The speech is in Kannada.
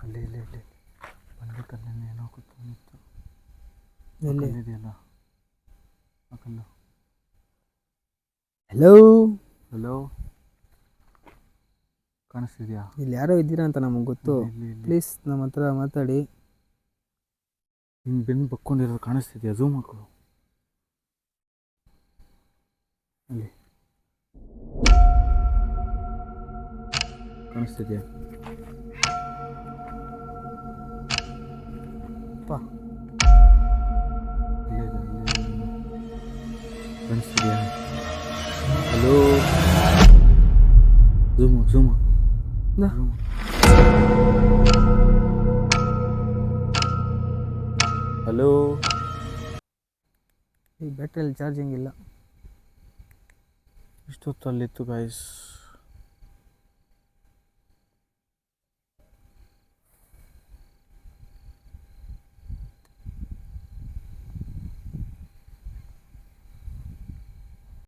ಅಲ್ಲಿ ಇಲ್ಲಿ ಇಲ್ಲಿ ಬಂದ್ಬಿಟ್ಟಲ್ಲಿ ಏನೋ ಕೂತ್ಕೊಂಡಿತ್ತು. ಎಲ್ಲಿ? ಇದೆಯಲ್ಲ ಆ ಕಲ್ಲು. ಹಲೋ ಹಲೋ, ಕಾಣಿಸ್ತಿದ್ಯಾ? ಇಲ್ಲಿ ಯಾರೋ ಇದ್ದೀರಾ ಅಂತ ನಮಗೆ ಗೊತ್ತು. ಇಲ್ಲಿ ಪ್ಲೀಸ್ ನಮ್ಮ ಹತ್ರ ಮಾತಾಡಿ. ಹಿಂಗೆ ಬೆನ್ನು ಬಕ್ಕೊಂಡಿರೋದು ಕಾಣಿಸ್ತಿದ್ಯಾ? ಝೂಮ್ ಹಾಕು. ಅಲ್ಲಿ ಕಾಣಿಸ್ತಿದ್ಯಾ? ಪಾ ಅಲ್ಲಿದೆ ಕಾಣಿಸ್ತಿದ್ಯಾ? Hello, zoom zoom zoom. Hello, ಈ ಬ್ಯಾಟ್ರಿಯಲ್ಲಿ ಚಾರ್ಜಿಂಗ್ ಇಲ್ಲ. ಇಷ್ಟೊತ್ತಲ್ಲಿತ್ತು ಗಾಯ್ಸ್.